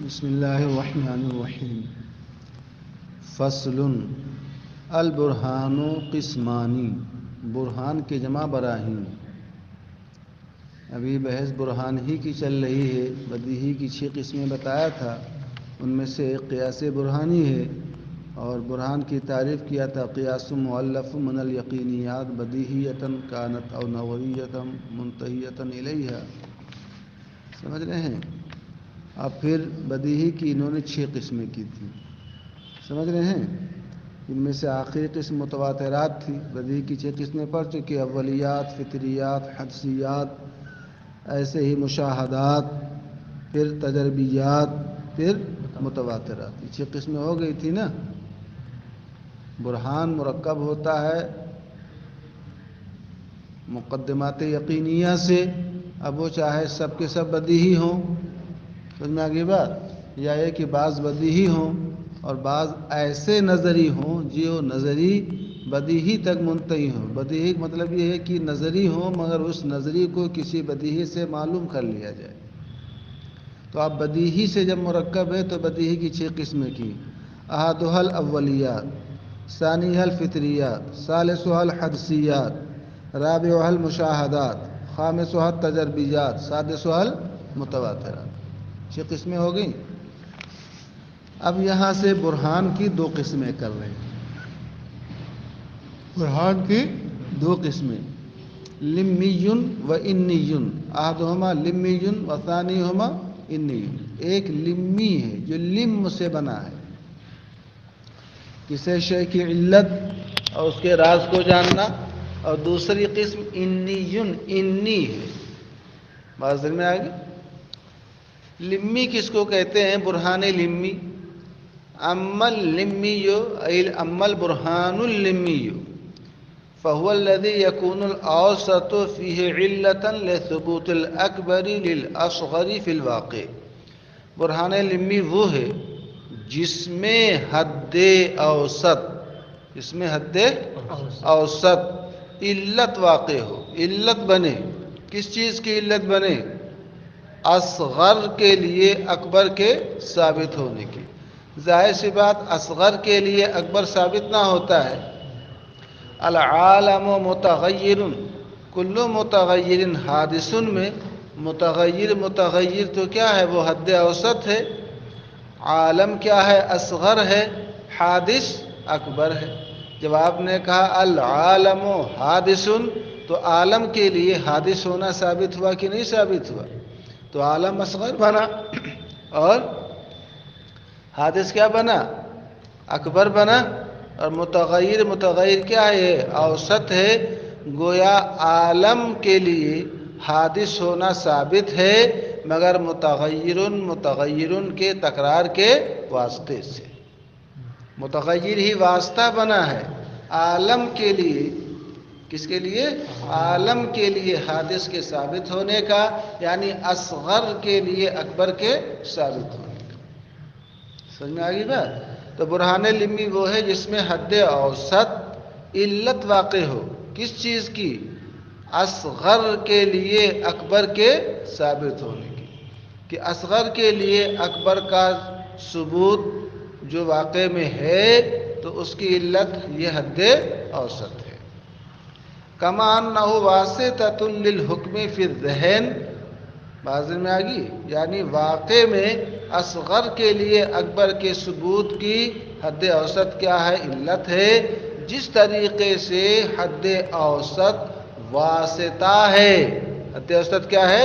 بسم اللہ الرحمن الرحیم فصل البرہان قسمانی برہان کی جمع براہین. ابھی بحث برہان ہی کی چل رہی ہے. بدیہی کی 6 قسمیں بتایا تھا، ان میں سے ایک قیاس برہانی ہے، اور برہان کی تعریف کیا تھا قیاس مؤلف من الیقینیات بدیہیۃ کانت او نظریۃ منتہیۃ الیہا. سمجھ رہے ہیں؟ اب پھر بدیہی کی انہوں نے 6 قسمیں کی تھیں. سمجھ رہے ہیں؟ ان میں سے آخری قسم متواترات تھی. بدیہی کی 6 قسمیں پڑھ چکے، اولیات، فطریات، حدسیات، ایسے ہی مشاہدات، پھر تجربیات، پھر متواترات. یہ 6 قسمیں ہو گئی تھی نا. برہان مرکب ہوتا ہے مقدمات یقینیہ سے. اب وہ چاہے سب کے سب بدیہی ہوں، سمجھ میں آگئی بات، یا یہ کہ بعض بدیہی ہوں اور بعض ایسے نظری ہوں جو نظری بدیہی تک منتہی ہوں. بدیہی کا مطلب یہ ہے کہ نظری ہوں مگر اس نظری کو کسی بدیہی سے معلوم کر لیا جائے. تو آپ بدیہی سے جب مرکب ہے تو بدیہی کی 6 قسمیں کی. احدھا الاولیات، ثانیھا الفطریات، ثالثھا الحدسیات، رابعھا المشاہدات، خامسھا التجربیات، سادسھا المتواترات. 6 قسمیں ہو گئیں. اب یہاں سے برہان کی 2 قسمیں کر رہے ہیں. برہان کی 2 قسمیں، لمی و انی. احدہما لمی و ثانیہما انی. ایک لمی ہے جو لم سے بنا ہے، کسی شے کی علت اور اس کے راز کو جاننا، اور دوسری قسم انی ہے. بات سمجھ میں آئے گی؟ لمی کس کو کہتے ہیں؟ برہان لمی. اما اللمی اما البرہان اللمی فهو الذي يكون الاوسط فيه علة لثبوت الاکبر للاصغر في الواقع. برہان لمی وہ ہے جس میں حد اوسط علت واقع ہو، علت بنے. کس چیز کی علت بنے؟ اصغر کے لیے اکبر کے ثابت ہونے کی. ظاہر سی بات اصغر کے لیے اکبر ثابت نہ ہوتا ہے. العالم متغیر، کل متغیر حادث میں متغیر تو کیا ہے؟ وہ حد اوسط ہے. عالم کیا ہے؟ اصغر ہے. حادث اکبر ہے. جب آپ نے کہا العالم حادث تو عالم کے لیے حادث ہونا ثابت ہوا کہ نہیں ثابت ہوا؟ تو عالم اصغر بنا اور حادث کیا بنا؟ اکبر بنا. اور متغیر کیا ہے؟ اوسط ہے. گویا عالم کے لیے حادث ہونا ثابت ہے مگر متغیر کے تکرار کے واسطے سے. متغیر ہی واسطہ بنا ہے عالم کے لیے. کس کے لیے؟ عالم کے لیے حادث کے ثابت ہونے کا، یعنی اصغر کے لیے اکبر کے ثابت ہونے کا. سمجھ میں آگئی بات؟ تو برہان لمی وہ ہے جس میں حد اوسط علت واقع ہو. کس چیز کی؟ اصغر کے لیے اکبر کے ثابت ہونے کی. کہ اصغر کے لیے اکبر کا ثبوت جو واقع میں ہے تو اس کی علت یہ حد اوسط ہے. کما انہ واسطۃ للحکم فی الذہن. بازی میں آگئی، یعنی واقع میں اصغر کے لیے اکبر کے ثبوت کی حد اوسط کیا ہے؟ علت ہے. جس طریقے سے حد اوسط واسطہ ہے. حد اوسط کیا ہے؟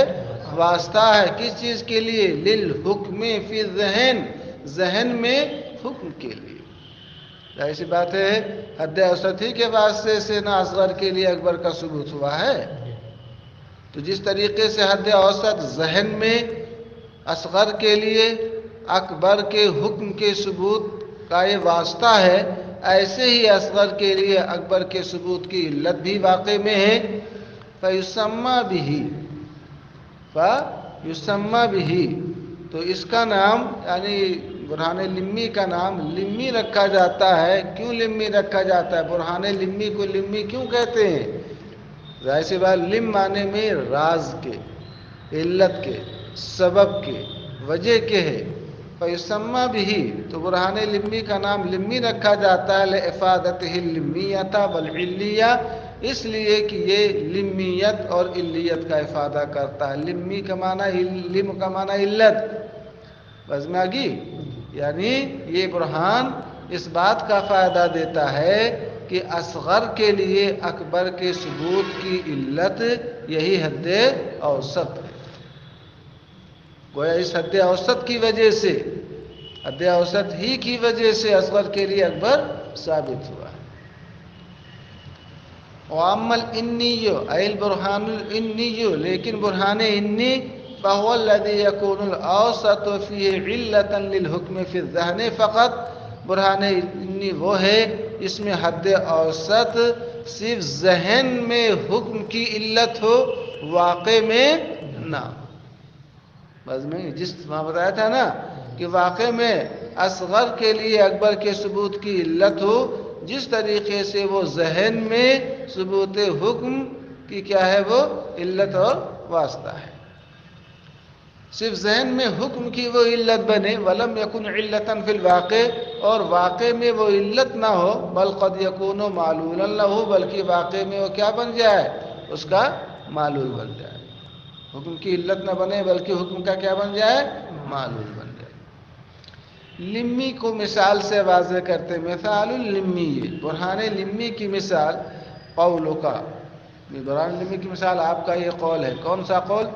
واسطہ ہے. کس چیز کے لیے؟ للحکم فی الذہن، ذہن میں حکم کے لیے. ایسی بات ہے حد اوسط ہی کے واسطے سے نہ اصغر کے لیے اکبر کا ثبوت ہوا ہے. تو جس طریقے سے حد اوسط ذہن میں اصغر کے لیے اکبر کے حکم کے ثبوت کا یہ واسطہ ہے، ایسے ہی اصغر کے لیے اکبر کے ثبوت کی علت بھی واقع میں ہے. فیسمى به، تو اس کا نام یعنی برہان لمی کا نام لمی رکھا جاتا ہے. کیوں لمی رکھا جاتا ہے؟ برہان لمی کو لمی کیوں کہتے ہیں؟ ظاہر سی بات، لم معنی میں راز کے، علت کے، سبب کے، وجہ کے ہے. فیسمى به، تو برہان لمی کا نام لمی رکھا جاتا ہے لافادتہ اللمیۃ والعلیہ، اس لیے کہ یہ لمیت اور علیت کا افادہ کرتا ہے۔ لمی کا معنی، لم کا معنی علت، بس میں آگی، یعنی یہ برہان اس بات کا فائدہ دیتا ہے کہ اصغر کے لیے اکبر کے ثبوت کی علت یہی حد اوسط ہے۔ گویا اس حد اوسط کی وجہ سے، حد اوسط ہی کی وجہ سے اصغر کے لیے اکبر ثابت ہوا۔ وَأَمَّا الْإِنِّيُّ أَيْ الْبُرْهَانُ الْإِنِّيُّ، لیکن برہان انی فَهُوَ الَّذِي يَكُونُ الْأَوْسَطُ فِيهِ عِلَّةً لِلْحُكْمِ فِي الذَّهْنِ فقط، برہان انی وہ ہے اس میں حد اوسط صرف ذہن میں حکم کی علت ہو، واقع میں نہ۔ بس میں جس وہاں بتایا تھا نا کہ واقع میں اصغر کے لیے اکبر کے ثبوت کی علت ہو، جس طریقے سے وہ ذہن میں ثبوت حکم کی کیا ہے، وہ علت اور واسطہ ہے۔ صرف ذہن میں حکم کی وہ علت بنے، وَلَمْ يَكُنْ عِلَّةً فِي الْوَاقِعِ، اور واقع میں وہ علت نہ ہو، بل قد يكون معلولا له، بلکہ واقع میں وہ کیا بن جائے، اس کا معلول بن جائے۔ حکم کی علت نہ بنے بلکہ حکم کا کیا بن جائے، معلول بن جائے۔ لمی کو مثال سے واضح کرتے، مثال اللمی، برہان لمی کی مثال، قولو کا، برہان لمی کی مثال آپ کا یہ قول ہے۔ کون سا قول؟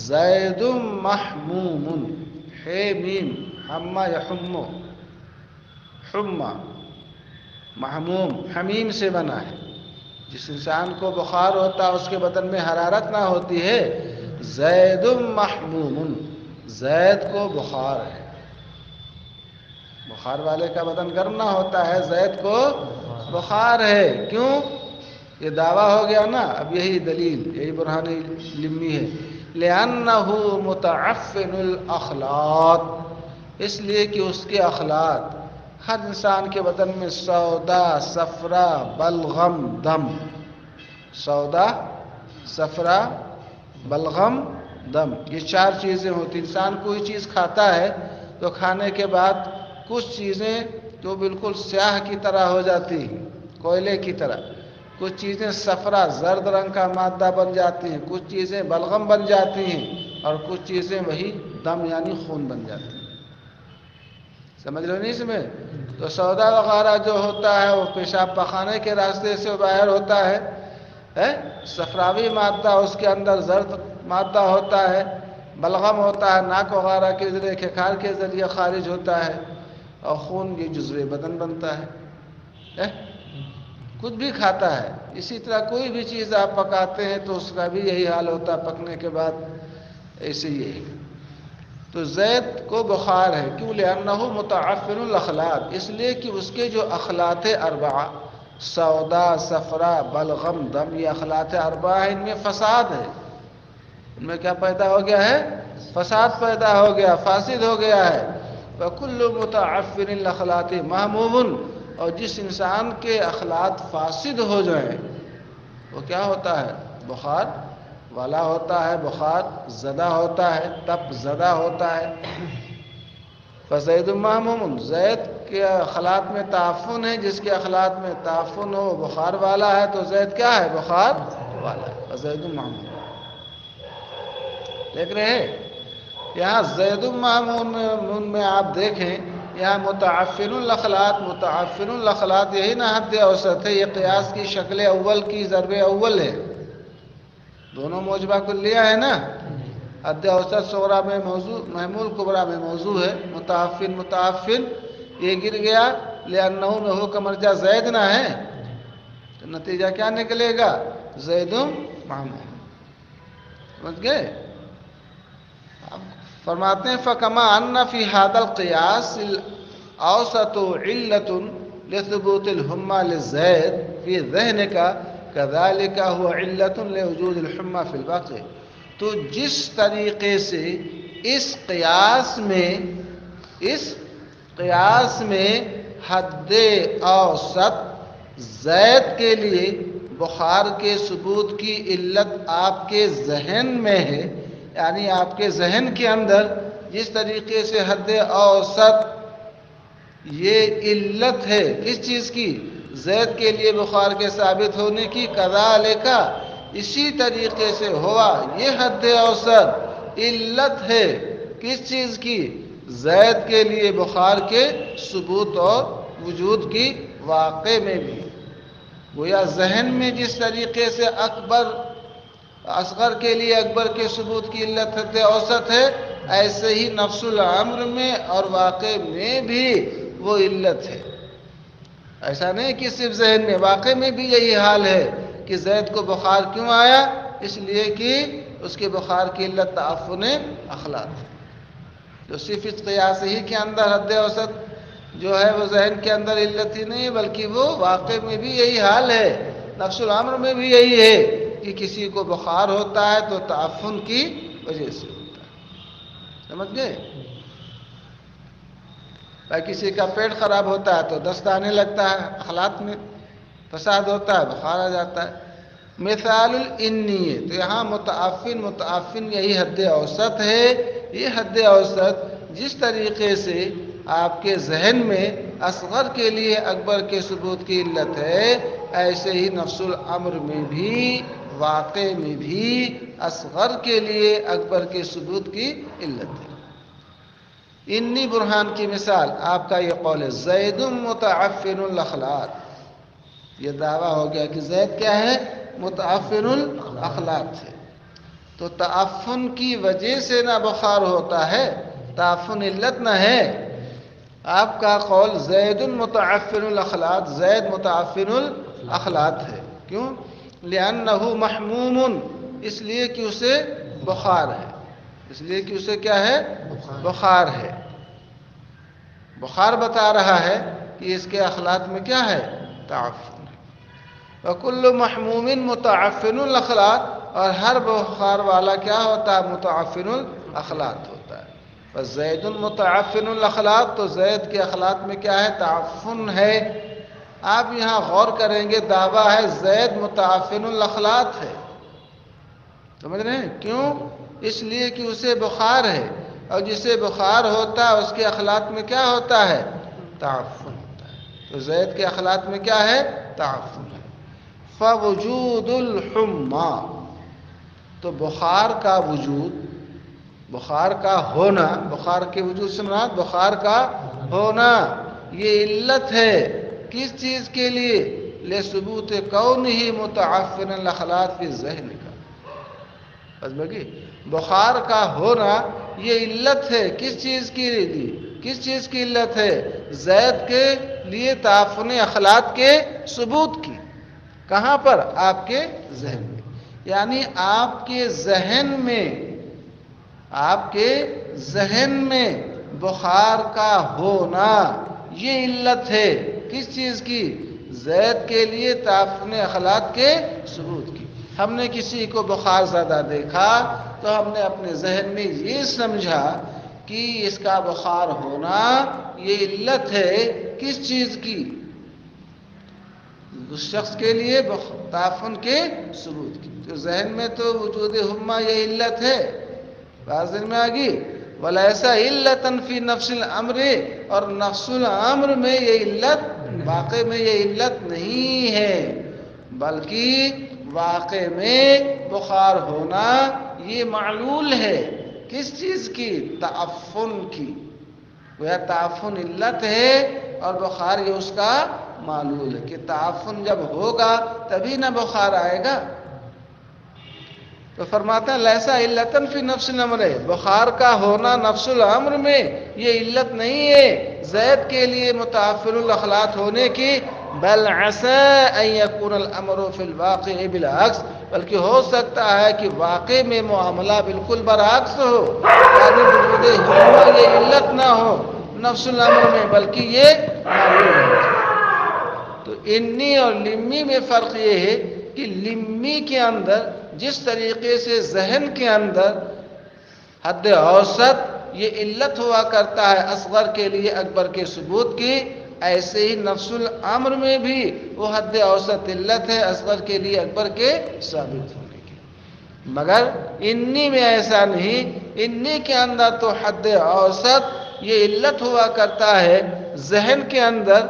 زید محموم، ہے میم، حما یحمو، حما محموم حمیم سے بنا ہے، جس انسان کو بخار ہوتا ہے اس کے بدن میں حرارت نہ ہوتی ہے، زید محموم، زید کو بخار ہے۔ بخار والے کا بدن گرم نہ ہوتا ہے، زید کو بخار ہے، کیوں؟ یہ دعویٰ ہو گیا نا، اب یہی دلیل، یہی برہان لمی ہے۔ لِأَنَّهُ مُتَعَفِّنُ الْأَخْلَاطِ، اس لیے کہ اس کے اخلاط، ہر انسان کے بدن میں سودا، صفرا، بلغم، دم، سودا، صفرا، بلغم، دم، یہ چار چیزیں ہوتی۔ انسان کوئی چیز کھاتا ہے تو کھانے کے بعد کچھ چیزیں جو بالکل سیاہ کی طرح ہو جاتی ہیں، کوئلے کی طرح، کچھ چیزیں صفرا زرد رنگ کا مادہ بن جاتی ہیں، کچھ چیزیں بلغم بن جاتی ہیں، اور کچھ چیزیں وہی دم یعنی خون بن جاتی ہیں۔ سمجھ رہے نہیں اس میں؟ تو سودا وغیرہ جو ہوتا ہے وہ پیشاب پخانے کے راستے سے باہر ہوتا ہے، صفراوی مادہ اس کے اندر زرد مادہ ہوتا ہے، بلغم ہوتا ہے ناک وغیرہ کے ذریعے، کھکھار کے ذریعے خارج ہوتا ہے، اور خون کی جزوِ بدن بنتا ہے۔ کچھ بھی کھاتا ہے، اسی طرح کوئی بھی چیز آپ پکاتے ہیں تو اس کا بھی یہی حال ہوتا ہے پکنے کے بعد، ایسے ہی ہے۔ تو زید کو بخار ہے، کیوں؟ لِأَنَّهُ مُتَعَفِّنُ الْأَخْلَاطِ، اس لیے کہ اس کے جو اخلاط اربعہ، سودا، صفرا، بلغم، دم، یہ اخلاط اربعہ ہیں، ان میں فساد ہے۔ ان میں کیا پیدا ہو گیا ہے؟ فساد پیدا ہو گیا، فاسد ہو گیا ہے۔ وَكُلُّ مُتَعَفِّنِ الْأَخْلَاطِ مَهْمُومٌ، اور جس انسان کے اخلاط فاسد ہو جائیں وہ کیا ہوتا ہے؟ بخار والا ہوتا ہے، بخار زدہ ہوتا ہے، تپ زدہ ہوتا ہے۔ فزید محموم، زید کے اخلاط میں تعفن ہے، جس کے اخلاط میں تعفن ہو بخار والا ہے تو زید کیا ہے؟ بخار والا ہے، فزید محموم۔ دیکھ رہے ہیں یہاں زید محموم میں آپ دیکھیں، یہاں متعفن الاخلاط، متعفن الاخلاط یہی نا حد اوسط ہے، یہ قیاس کی شکل اول کی ضرب اول ہے، دونوں موجبہ کلیہ ہے نا، حد اوسط صغرا میں موضوع، محمول کبرا میں موضوع ہے، متعفن متعفن، یہ گر گیا لأنہ میں ہو کا مرجع زید نہ ہے، تو نتیجہ کیا نکلے گا؟ زید محمول۔ سمجھ گئے؟ اب فرماتے ہیں فَكَمَا أَنَّ فِي هَذَا الْقِيَاسِ الْأَوْسَطُ عِلَّةٌ لِثُبُوتِ الْحُمَّى لِلزَّيْدِ فِي ذِهْنِكَ كَذَلِكَ هُوَ عِلَّةٌ لِوُجُودِ الْحُمَّى فِي الْبَاقِعِ، تو جس طریقے سے اس قیاس میں حد اوسط زید کے لیے بخار کے ثبوت کی علت آپ کے ذہن میں ہے، یعنی آپ کے ذہن کے اندر جس طریقے سے حد اوسط یہ علت ہے کس چیز کی؟ زید کے لیے بخار کے ثابت ہونے کی، کذالک اسی طریقے سے ہوا یہ حد اوسط علت ہے کس چیز کی؟ زید کے لیے بخار کے ثبوت اور وجود کی واقع میں بھی۔ گویا ذہن میں جس طریقے سے اصغر کے لیے اکبر کے ثبوت کی علت حد اوسط ہے، ایسے ہی نفس الامر میں اور واقع میں بھی وہ علت ہے۔ ایسا نہیں کہ صرف ذہن میں، واقع میں بھی یہی حال ہے کہ زید کو بخار کیوں آیا؟ اس لیے کہ اس کے بخار کی علت تعفن اخلاق ہے، جو صرف اس قیاس ہی کے اندر حد اوسط جو ہے وہ ذہن کے اندر علت ہی نہیں، بلکہ وہ واقع میں بھی یہی حال ہے، نفس الامر میں بھی یہی ہے کہ کسی کو بخار ہوتا ہے تو تعفن کی وجہ سے ہوتا ہے۔ سمجھ گئے؟ کسی کا پیٹ خراب ہوتا ہے تو دست آنے لگتا ہے، اخلاق میں فساد ہوتا ہے، بخار آ جاتا ہے۔ مثال الانی، تو یہاں متعفن یہی حد اوسط ہے۔ یہ حد اوسط جس طریقے سے آپ کے ذہن میں اصغر کے لیے اکبر کے ثبوت کی علت ہے، ایسے ہی نفس الامر میں بھی واقع میں بھی اصغر کے لیے اکبر کے ثبوت کی علت ہے۔ انی برہان کی مثال آپ کا یہ قول ہے، زید متعفن الاخلاق، یہ دعویٰ ہو گیا کہ زید کیا ہے؟ متعفن الاخلاق ہے۔ تو تعفن کی وجہ سے نہ بخار ہوتا ہے، تعفن علت نہ ہے۔ آپ کا قول زید متعفن الاخلاق، زید متعفن الاخلاق ہے، کیوں؟ لأنہ محموم، اس لیے کہ اسے بخار ہے، اس لیے کہ اسے کیا ہے؟ بخار ہے۔ بخار بتا رہا ہے کہ اس کے اخلاق میں کیا ہے؟ تعفن ہے۔ وَكُلُّ مَحْمُومٍ مُتَعَفِّنُ الْأَخْلَاق، اور ہر بخار والا کیا ہوتا ہے؟ متعفن الاخلاق ہوتا ہے۔ فَزَيْدٌ مُتَعَفِّنُ الْأَخْلَاق، تو زید کے اخلاق میں کیا ہے؟ تعفن ہے۔ آپ یہاں غور کریں گے، دعویٰ ہے زید متعفن الاخلاق ہے، سمجھ رہے ہیں؟ کیوں؟ اس لیے کہ اسے بخار ہے، اور جسے بخار ہوتا ہے اس کے اخلاق میں کیا ہوتا ہے؟ تعفن ہوتا ہے۔ تو زید کے اخلاق میں کیا ہے؟ تعفن ہے۔ فوجود الحمى، تو بخار کا وجود، بخار کا ہونا، بخار کے وجود سے مراد بخار کا ہونا، یہ علت ہے کس چیز کے لیے؟ لثبوت کونہ متعفن الاخلاق فی الذہن کا، بس باقی بخار کا ہونا یہ علت ہے کس چیز کی لیے؟ کس چیز کی علت ہے؟ زید کے لیے تعفن اخلاق کے ثبوت کی۔ کہاں پر؟ آپ کے ذہن میں، یعنی آپ کے ذہن میں، آپ کے ذہن میں بخار کا ہونا یہ علت ہے کس چیز کی؟ زید کے لیے تعفن اخلاق کے ثبوت کی۔ ہم نے کسی کو بخار زدہ دیکھا تو ہم نے اپنے ذہن میں یہ سمجھا کہ اس کا بخار ہونا یہ علت ہے کس چیز کی؟ اس شخص کے لیے تعفن کے ثبوت کی۔ تو ذہن میں تو وجود حمى یہ علت ہے، بات ذہن میں آگی۔ وَلَيْسَ عِلَّةً فِي نَفْسِ الْأَمْرِ، اور نفس الامر میں یہ علت، واقع میں یہ علت نہیں ہے، بلکہ واقع میں بخار ہونا یہ معلول ہے کس چیز کی؟ تعفن کی۔ وہ تعفن علت ہے اور بخار یہ اس کا معلول ہے، کہ تعفن جب ہوگا تبھی نہ بخار آئے گا۔ تو فرماتا ہے لیسا علتن فی نفس الامر، بخار کا ہونا نفس الامر میں یہ علت نہیں ہے زید کے لیے متعفن الاخلاق ہونے کی، بل عسى ان يكون الامر فی الواقع بالعکس، بلکہ ہو سکتا ہے کہ واقع میں معاملہ بالکل برعکس ہو، یعنی وجود حمى یہ علت نہ ہو نفس الامر میں، بلکہ یہ معلوم ہے۔ تو انی اور لمی میں فرق یہ ہے کہ لمی کے اندر جس طریقے سے ذہن کے اندر حد اوسط یہ علت ہوا کرتا ہے اصغر کے لیے اکبر کے ثبوت کی، ایسے ہی نفس الامر میں بھی وہ حد اوسط علت ہے اصغر کے لیے اکبر کے ثابت ہونے کی۔ مگر انی میں ایسا نہیں، انی کے اندر تو حد اوسط یہ علت ہوا کرتا ہے ذہن کے اندر.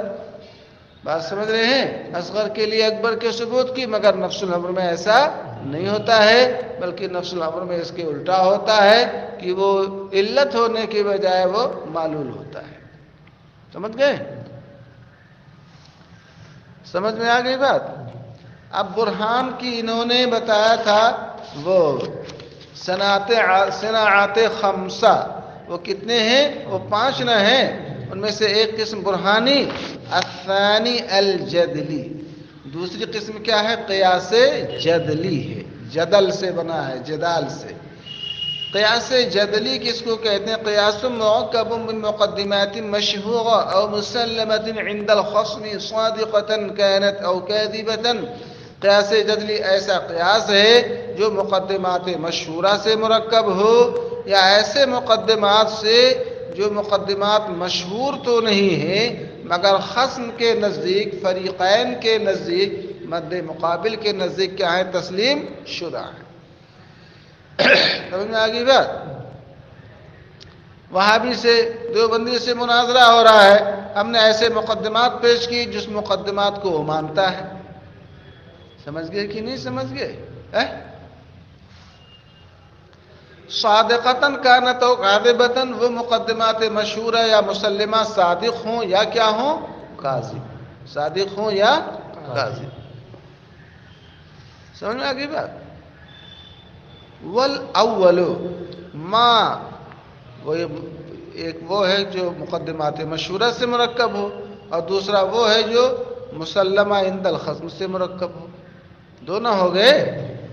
بات سمجھ رہے ہیں؟ اصغر کے لیے اکبر کے ثبوت کی، مگر نفس الامر میں ایسا نہیں ہوتا ہے، بلکہ نفس الامر میں اس کے الٹا ہوتا ہے کہ وہ علت ہونے کی بجائے وہ معلول ہوتا ہے. سمجھ گئے؟ سمجھ میں آ گئی بات؟ اب برہان کی انہوں نے بتایا تھا وہ صناعات خمسہ، وہ کتنے ہیں؟ وہ 5 نہ ہیں. ان میں سے ایک قسم برہانی، الثانی الجدلی، دوسری قسم کیا ہے؟ قیاس جدلی ہے، جدل سے بنا ہے، جدال سے. قیاس جدلی کس کو کہتے ہیں؟ قیاس مرکب من مقدمات مشہورہ او مسلمۃ عند الخصم صادقۃ كانت او کاذبۃ. قیاس جدلی ایسا قیاس ہے جو مقدمات مشہورہ سے مرکب ہو، یا ایسے مقدمات سے جو مقدمات مشہور تو نہیں ہیں مگر خصم کے نزدیک، فریقین کے نزدیک، مد مقابل کے نزدیک کیا ہے؟ تسلیم شدہ ہے. سمجھ میں آگئی بات؟ وہابی سے، دیوبندی سے مناظرہ ہو رہا ہے، ہم نے ایسے مقدمات پیش کی جس مقدمات کو وہ مانتا ہے. سمجھ گئے کہ نہیں سمجھ گئے؟ صادقتاً کانت او کاذبتاً، وہ مقدمات مشہورہ یا مسلمہ صادق ہوں یا کیا ہوں؟ کاذب. صادق ہوں یا کاذب. سمجھ میں آگئی بات؟ والاول ما، وہ ایک وہ ہے جو مقدمات مشہورہ سے مرکب ہو، اور دوسرا وہ ہے جو مسلمہ عند الخصم سے مرکب ہو. دونوں ہو گئے.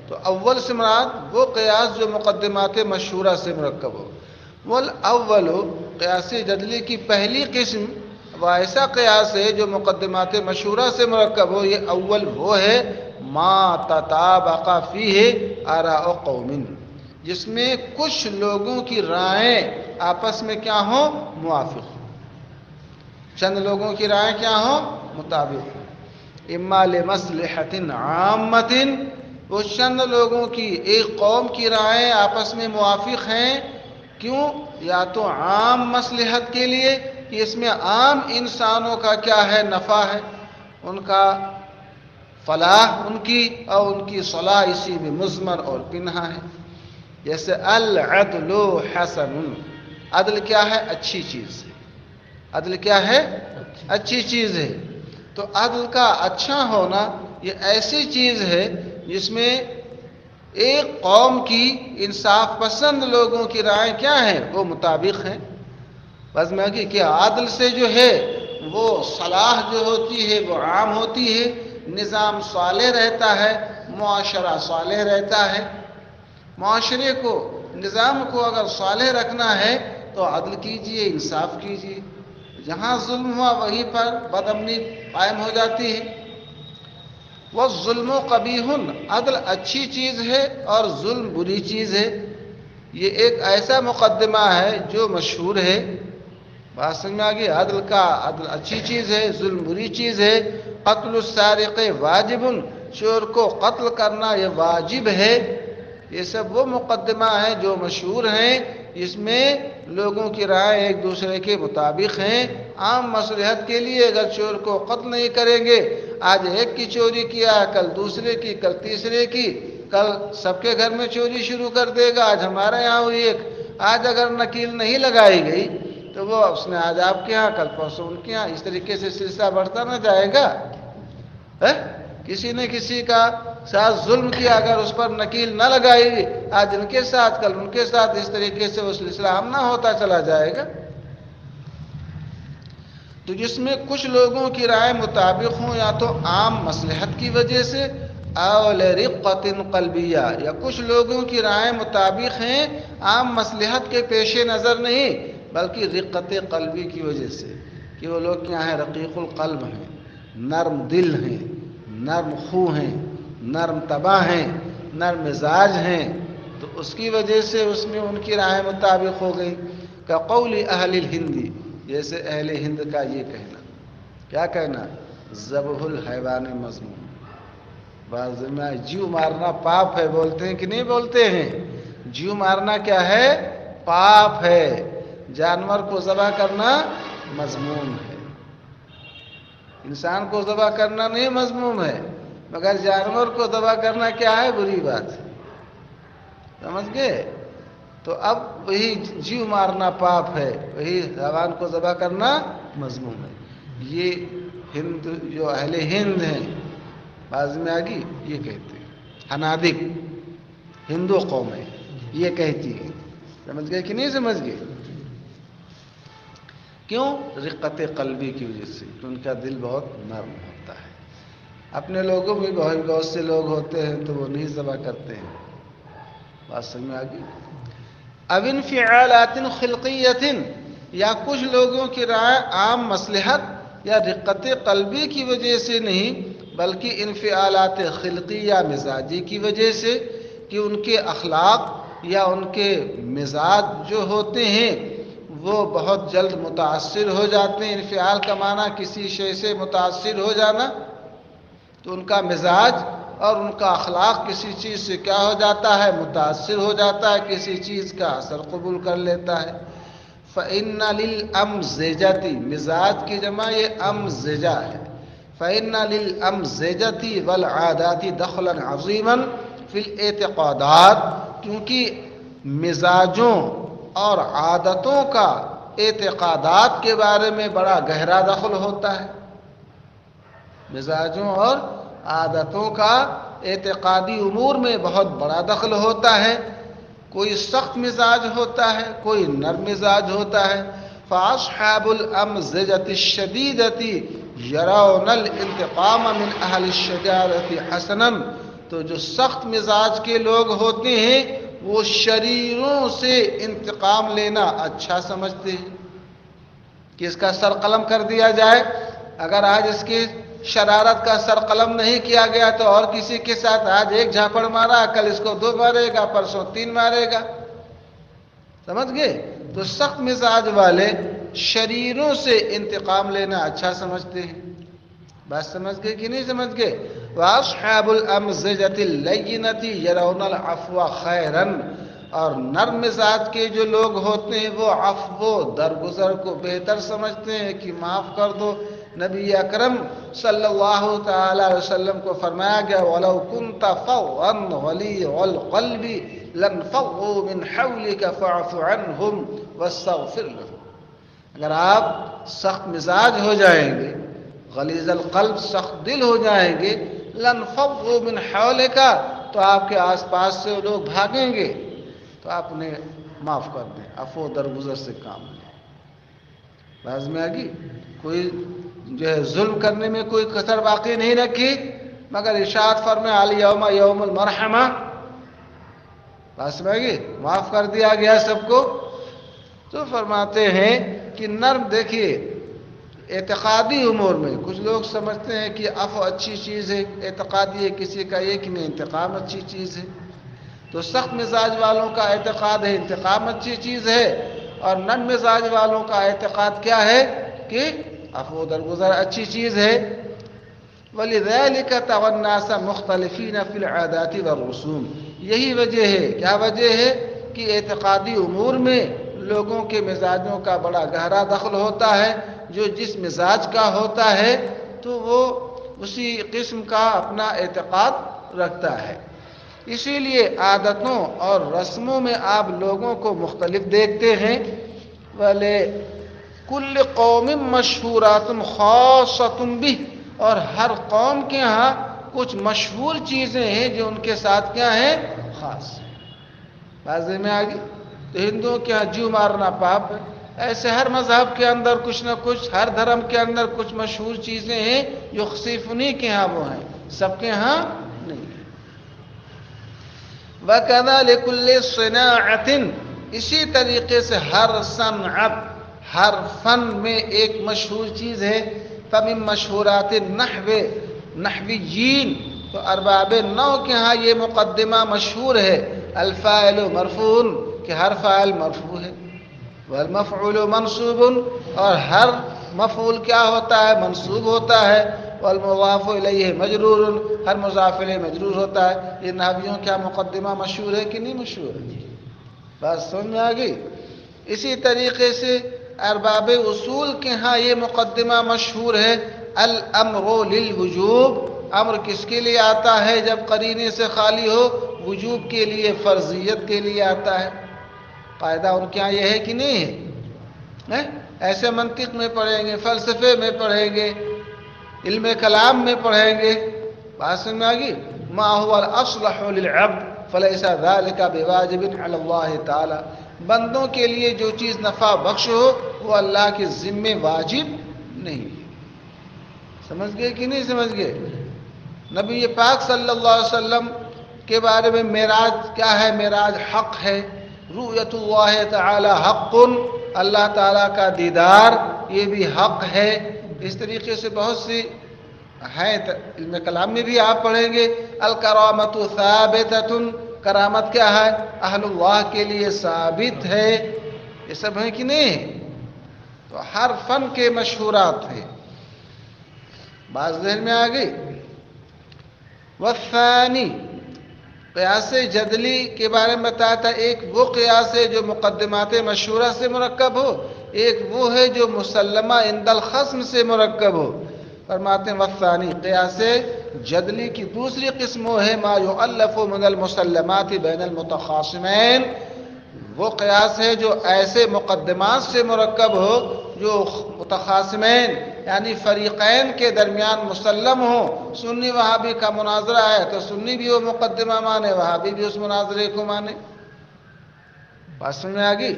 تو اول سے مراد وہ قیاس جو مقدمات مشہورہ سے مرکب ہو. والاول، قیاس جدلی کی پہلی قسم وہ ایسا قیاس ہے جو مقدمات مشہورہ سے مرکب ہو. یہ اول وہ ہے ما تطابق فیہ آراء قوم، جس میں کچھ لوگوں کی رائیں آپس میں کیا ہوں؟ موافق ہوں. چند لوگوں کی رائیں کیا ہوں؟ مطابق ہوں. اما لمصلحۃ عامۃ، وہ چند لوگوں کی، ایک قوم کی رائیں آپس میں موافق ہیں. کیوں؟ یا تو عام مصلحت کے لیے کہ اس میں عام انسانوں کا کیا ہے؟ نفع ہے، ان کا فلاح، ان کی اور ان کی صلاح اسی میں مضمر اور پنہا ہے. جیسے العدل حسن، عدل کیا ہے؟ اچھی چیز ہے. عدل کیا ہے؟ اچھی چیز ہے. تو عدل کا اچھا ہونا یہ ایسی چیز ہے جس میں ایک قوم کی انصاف پسند لوگوں کی رائے کیا ہیں؟ وہ مطابق ہیں. بس میں کہ عدل سے جو ہے وہ صلاح جو ہوتی ہے وہ عام ہوتی ہے، نظام صالح رہتا ہے، معاشرہ صالح رہتا ہے. معاشرے کو، نظام کو اگر صالح رکھنا ہے تو عدل کیجئے، انصاف کیجئے. جہاں ظلم ہوا وہیں پر بدامنی قائم ہو جاتی ہے. والظلم قبیح، عدل اچھی چیز ہے اور ظلم بری چیز ہے. یہ ایک ایسا مقدمہ ہے جو مشہور ہے. بات سمجھ میں آگئی؟ عدل اچھی چیز ہے، ظلم بری چیز ہے. قتل السارق واجب، چور کو قتل کرنا یہ واجب ہے. یہ سب وہ مقدمہ ہیں جو مشہور ہیں، اس میں لوگوں کی رائے ایک دوسرے کے مطابق ہیں. عام مصلحت کے لیے اگر چور کو قتل نہیں کریں گے، آج ایک کی چوری کیا، کل دوسرے کی، کل تیسرے کی، کل سب کے گھر میں چوری شروع کر دے گا. آج ہمارے یہاں ہوئی ایک، آج اگر نکیل نہیں لگائی گئی تو وہ اس نے آج آپ کے یہاں، کل پرسوں ان کے یہاں، اس طریقے سے سلسلہ بڑھتا نہ جائے گا. کسی نے کسی کا ساتھ ظلم کیا، اگر اس پر نکیل نہ لگائی، آج ان کے ساتھ کل ان کے ساتھ، اس طریقے سے وہ سلسلہ ہم نہ ہوتا چلا جائے گا. تو جس میں کچھ لوگوں کی رائے مطابق ہوں، یا تو عام مصلحت کی وجہ سے، او لرقۃ قلبیہ، یا کچھ لوگوں کی رائے مطابق ہیں عام مصلحت کے پیش نظر نہیں بلکہ رقت قلبی کی وجہ سے، کہ وہ لوگ کیا ہیں؟ رقیق القلب ہیں، نرم دل ہیں، نرم خو ہیں، نرم طبع ہیں، نرم مزاج ہیں. تو اس کی وجہ سے اس میں ان کی رائے مطابق ہو گئی. کہ قول اہل الہند، جیسے اہل ہند کا یہ کہنا، کیا کہنا؟ ذبح الحیوان مذموم. بعض میں جیو مارنا پاپ ہے، بولتے ہیں کہ نہیں بولتے ہیں؟ جیو مارنا کیا ہے؟ پاپ ہے، جانور کو ذبح کرنا مذموم ہے، انسان کو ذبح کرنا نہیں مذموم ہے، مگر جانور کو ذبح کرنا کیا ہے؟ بری بات ہے، سمجھ گئے؟ تو اب وہی جیو مارنا پاپ ہے، وہی حیوان کو ذبح کرنا مذموم ہے. یہ ہند جو اہل ہند ہیں، بعض میں آگی یہ کہتے ہیں، ہنادک ہندو قوم ہے یہ کہتی ہے. سمجھ گئے کہ نہیں سمجھ گئے؟ کیوں؟ رقت قلبی کی وجہ سے، کہ ان کا دل بہت نرم ہوتا ہے. اپنے لوگوں میں بہت سے لوگ ہوتے ہیں تو وہ نہیں ذبح کرتے ہیں. بات سمجھ میں آ گئی؟ اب انفعالات خلقیت، یا کچھ لوگوں کی رائے عام مصلحت یا رقت قلبی کی وجہ سے نہیں، بلکہ انفعالات خلقی یا مزاجی کی وجہ سے، کہ ان کے اخلاق یا ان کے مزاج جو ہوتے ہیں وہ بہت جلد متاثر ہو جاتے ہیں. انفعال کا معنی کسی شے سے متاثر ہو جانا، تو ان کا مزاج اور ان کا اخلاق کسی چیز سے کیا ہو جاتا ہے؟ متاثر ہو جاتا ہے، کسی چیز کا اثر قبول کر لیتا ہے. فَإِنَّ لِلْأَمْزِجَةِ، مزاج کی جمع یہ امزجہ ہے. فَإِنَّ لِلْأَمْزِجَةِ وَالْعَادَاتِ دَخْلًا عَظِيمًا فِي الْاعْتِقَادَاتِ، کیونکہ مزاجوں اور عادتوں کا اعتقادات کے بارے میں بڑا گہرا دخل ہوتا ہے. مزاجوں اور عادتوں کا اعتقادی امور میں بہت بڑا دخل ہوتا ہے. کوئی سخت مزاج ہوتا ہے، کوئی نرم مزاج ہوتا ہے. فَأَصْحَابُ الْأَمْزِجَةِ الشَّدِيدَةِ يَرَوْنَ الْانْتِقَامَ مِنْ أَهْلِ الشَّجَاعَةِ حَسَنًا، تو جو سخت مزاج کے لوگ ہوتے ہیں وہ شریروں سے انتقام لینا اچھا سمجھتے ہیں، کہ اس کا سر قلم کر دیا جائے. اگر آج اس کی شرارت کا سر قلم نہیں کیا گیا تو اور کسی کے ساتھ آج ایک جھاپڑ مارا، کل اس کو 2 مارے گا، پرسوں 3 مارے گا. سمجھ گئے؟ تو سخت مزاج والے شریروں سے انتقام لینا اچھا سمجھتے ہیں. بات سمجھ گئے کہ نہیں سمجھ گئے؟ وَأَصْحَابُ الْأَمْزِجَةِ اللَّيِّنَةِ يَرَوْنَ الْعَفْوَ خَيْرًا، اور نرم مزاج کے جو لوگ ہوتے ہیں وہ عفو درگزر کو بہتر سمجھتے ہیں، کہ معاف کر دو. نبی اکرم صلی اللہ تعالی علیہ وسلم کو فرمایا گیا وَلَوْ كُنْتَ فَظًّا غَلِيظَ الْقَلْبِ لَانفَضُّوا مِنْ حَوْلِكَ فَاعْفُ عَنْهُمْ وَاسْتَغْفِرْ لَهُمْ. اگر آپ سخت مزاج ہو جائیں گے، غلیظ القلب سخت دل ہو جائیں گے، لَانفَضُّوا مِنْ حَوْلِكَ، تو آپ کے آس پاس سے لوگ بھاگیں گے، تو آپ انہیں معاف کر دیں، عفو درگزر سے کام لیں. باز میں آگی کوئی جو ہے ظلم کرنے میں کوئی کسر باقی نہیں رکھی، مگر ارشاد فرمائے الیوم یوم المرحمہ. باز میں آگی معاف کر دیا گیا سب کو. تو فرماتے ہیں کہ نرم، دیکھیے اعتقادی امور میں کچھ لوگ سمجھتے ہیں کہ عفو اچھی چیز ہے، اعتقادی ہے کسی کا یہ کہ نہیں انتقام اچھی چیز ہے. تو سخت مزاج والوں کا اعتقاد ہے انتقام اچھی چیز ہے، اور نرم مزاج والوں کا اعتقاد کیا ہے؟ کہ عفو درگزر اچھی چیز ہے. وَلِذَلِكَ تَرَى النَّاسَ مُخْتَلِفِينَ فِي الْعَادَاتِ وَالرُّسُومِ، یہی وجہ ہے. کیا وجہ ہے؟ کہ اعتقادی امور میں لوگوں کے مزاجوں کا بڑا گہرا دخل ہوتا ہے. جو جس مزاج کا ہوتا ہے تو وہ اسی قسم کا اپنا اعتقاد رکھتا ہے. اسی لیے عادتوں اور رسموں میں آپ لوگوں کو مختلف دیکھتے ہیں. وَلِكُلِّ قَوْمٍ مَّشْهُورَاتٌ خَاصَّةٌ بِهِ، اور ہر قوم کے ہاں کچھ مشہور چیزیں ہیں جو ان کے ساتھ کیا ہیں؟ خاص. واضح میں آگئی. تو ہندوؤں کے ہاں جیو مارنا پاپ ہے. ایسے ہر مذہب کے اندر کچھ نہ کچھ، ہر دھرم کے اندر کچھ مشہور چیزیں ہیں جو صرف انہی کے ہاں وہ ہیں، سب کے ہاں نہیں. وَكَذَلِكَ كُلِّ صِنَاعَةٍ، اسی طریقے سے ہر صنعت، ہر فن میں ایک مشہور چیز ہے. فَمِن مَشْهُورَاتِ النَّحْوِ، نحویین تو ارباب نحو کے ہاں یہ مقدمہ مشہور ہے. الفاعل مرفوع، کہ ہر فاعل مرفوع ہے. والمفعول منصوب، اور ہر مفعول کیا ہوتا ہے؟ منصوب ہوتا ہے. والمضاف الیہ مجرور، ہر مضاف الیہ مجرور ہوتا ہے. یہ نحویوں کیا مقدمہ مشہور ہے کہ نہیں مشہور ہے؟ بات سمجھ میں آ گئی. اسی طریقے سے ارباب اصول کے ہاں یہ مقدمہ مشہور ہے، الامر للوجوب، امر کس کے لیے آتا ہے جب قرینے سے خالی ہو؟ وجوب کے لیے، فرضیت کے لیے آتا ہے۔ قاعدہ ان کے یہاں یہ ہے کہ نہیں ہے؟ ایسے منطق میں پڑھیں گے، فلسفے میں پڑھیں گے، علم کلام میں پڑھیں گے، بات سمجھ میں آگی؟ ما هو الاصلح للعبد فليس ذلك بواجب على الله تعالی، بندوں کے لیے جو چیز نفع بخش ہو وہ اللہ کے ذمے واجب نہیں ہے۔ سمجھ گئے کہ نہیں سمجھ گئے؟ نبی پاک صلی اللہ علیہ وسلم کے بارے میں معراج کیا ہے؟ معراج حق ہے، رؤیت اللہ تعالی حق، اللہ تعالیٰ کا دیدار یہ بھی حق ہے۔ اس طریقے سے بہت سی ہیں، علم کلام میں بھی آپ پڑھیں گے، الکرامت ثابتۃ، کرامت کیا ہے؟ اہل اللہ کے لیے ثابت ہے۔ یہ سب ہیں کہ نہیں؟ تو ہر فن کے مشہورات ہیں، بات ذہن میں آ گئی؟ والثانی، قیاس جدلی کے بارے میں بتایا تھا، ایک وہ قیاس ہے جو مقدمات مشہورہ سے مرکب ہو، ایک وہ ہے جو مسلمہ عند الخصم سے مرکب ہو۔ فرماتے ہیں والثانی، قیاس جدلی کی دوسری قسم وہ ہے ما یؤلف من المسلمات بین المتخاصمین، وہ قیاس ہے جو ایسے مقدمات سے مرکب ہو جو متخاصمین یعنی فریقین کے درمیان مسلم ہو۔ سنی وہابی کا مناظرہ ہے تو سنی بھی وہ مقدمہ مانے، وہابی بھی اس مناظرے کو مانے، بات سمجھ میں آگئی؟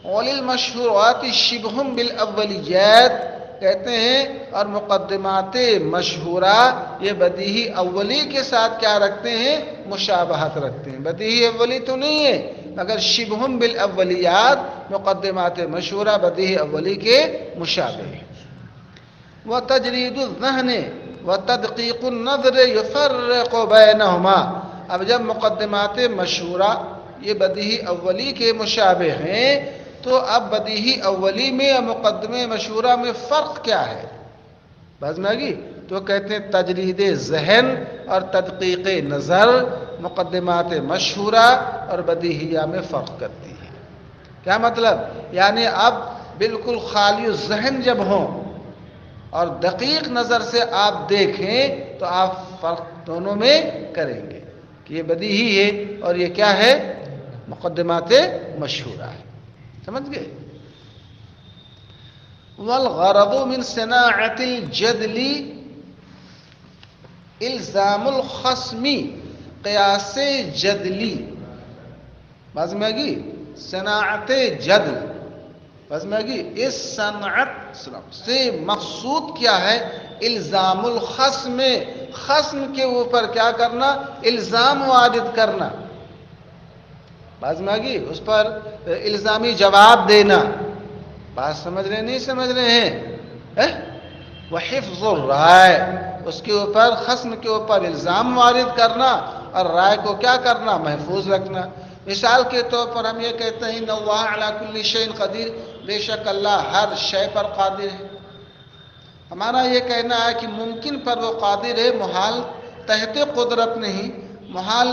اولی المشہورات شبہ بالاولیات کہتے ہیں، اور مقدمات مشہورہ یہ بدیہی اولی کے ساتھ کیا رکھتے ہیں؟ مشابہت رکھتے ہیں، بدیہی اولی تو نہیں ہے مگر شبہ بالاولیات، مقدمات مشہورہ بدیہی اولی کے مشابہ ہیں۔ وتجرید الذہن وتدقیق النظر یفرق بینہما، اب جب مقدمات مشہورہ یہ بدیہی اولی کے مشابہ ہیں تو اب بدیہی اولی میں یا مقدمے مشہورہ میں فرق کیا ہے؟ بات میں آگئی؟ تو کہتے ہیں تجرید ذہن اور تدقیق نظر مقدمات مشہورہ اور بدیہیہ میں فرق کرتی ہے۔ کیا مطلب؟ یعنی اب بالکل خالی ذہن جب ہوں اور دقیق نظر سے آپ دیکھیں تو آپ فرق دونوں میں کریں گے کہ یہ بدیہی ہے اور یہ کیا ہے؟ مقدمات مشہورہ ہے۔ سمجھ گئے؟ والغرض من صناعت الجدل الزام الخصم، قیاس جدلی، بات میں آگئی؟ صناعت جدل، بات میں آگئی؟ اس صنعت سے مقصود کیا ہے؟ الزام الخصم، خصم کے اوپر کیا کرنا؟ الزام وارد کرنا، بات میں آگئی؟ اس پر الزامی جواب دینا، بات سمجھ رہے نہیں سمجھ رہے ہیں؟ وحفظ الرائے، اس کے اوپر خصم کے اوپر الزام وارد کرنا اور رائے کو کیا کرنا؟ محفوظ رکھنا۔ مثال کے طور پر ہم یہ کہتے ہیں ان اللہ علی کل شیء قدیر، بے شک اللہ ہر شے پر قادر ہے۔ ہمارا یہ کہنا ہے کہ ممکن پر وہ قادر ہے، محال تحت قدرت نہیں، محال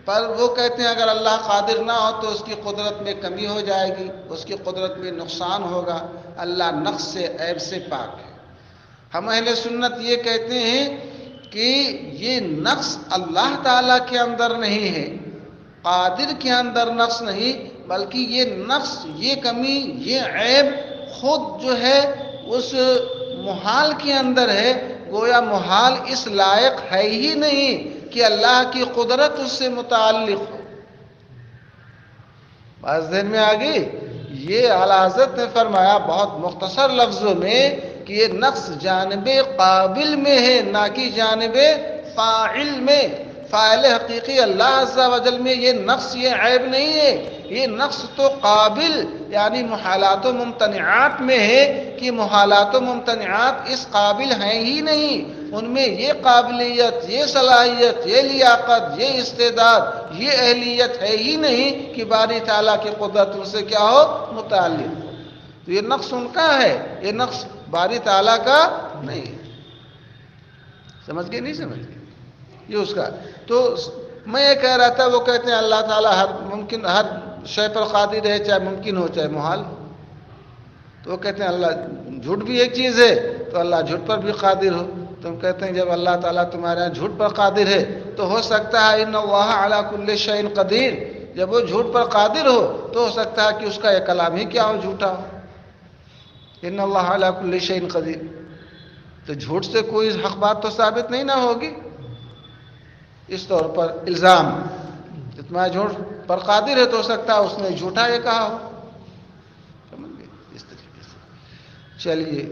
پر وہ کہتے ہیں اگر اللہ قادر نہ ہو تو اس کی قدرت میں کمی ہو جائے گی، اس کی قدرت میں نقصان ہوگا، اللہ نقص سے عیب سے پاک ہے۔ ہم اہل سنت یہ کہتے ہیں کہ یہ نقص اللہ تعالیٰ کے اندر نہیں ہے، قادر کے اندر نقص نہیں، بلکہ یہ نقص، یہ کمی، یہ عیب خود جو ہے اس محال کے اندر ہے، گویا محال اس لائق ہے ہی نہیں کہ اللہ کی قدرت اس سے متعلق ہو۔ بات ذہن میں آ گئی؟ یہ اعلیٰ حضرت نے فرمایا بہت مختصر لفظوں میں کہ یہ نقص جانب قابل میں ہے نہ کہ جانب فاعل میں۔ فاعل حقیقی اللہ عز و جل میں یہ نقص، یہ عیب نہیں ہے، یہ نقص تو قابل یعنی محالات و ممتنعات میں ہے کہ محالات و ممتنعات اس قابل ہیں ہی نہیں، ان میں یہ قابلیت، یہ صلاحیت، یہ لیاقت، یہ استعداد، یہ اہلیت ہے ہی نہیں کہ باری تعالیٰ کی قدرت ان سے کیا ہو؟ متعلق ہو۔ تو یہ نقص ان کا ہے، یہ نقص باری تعالیٰ کا نہیں ہے۔ سمجھ گئے نہیں سمجھ گئے؟ یہ اس کا۔ تو میں یہ کہہ رہا تھا، وہ کہتے ہیں اللہ تعالیٰ ہر ممکن ہر شے پر قادر ہے، چاہے ممکن ہو چاہے محال ہو. تو وہ کہتے ہیں اللہ جھوٹ بھی ایک چیز ہے تو اللہ جھوٹ پر بھی قادر ہو. تم کہتے ہیں جب اللہ تعالیٰ تمہارے یہاں جھوٹ پر قادر ہے تو ہو سکتا ہے ان اللہ علی کل شیء قدیر، جب وہ جھوٹ پر قادر ہو تو ہو سکتا ہے کہ اس کا یہ کلام ہی کیا ہو، جھوٹا ہو. ان اللہ علی کل شیء قدیر، تو جھوٹ سے کوئی حق بات تو ثابت نہیں نہ ہوگی. اس طور پر الزام تمہارا جھوٹ پر قادر ہے تو ہو سکتا ہے اس نے جھوٹا یہ کہا ہو. سمجھ گئے؟ اس طریقے سے چلیے.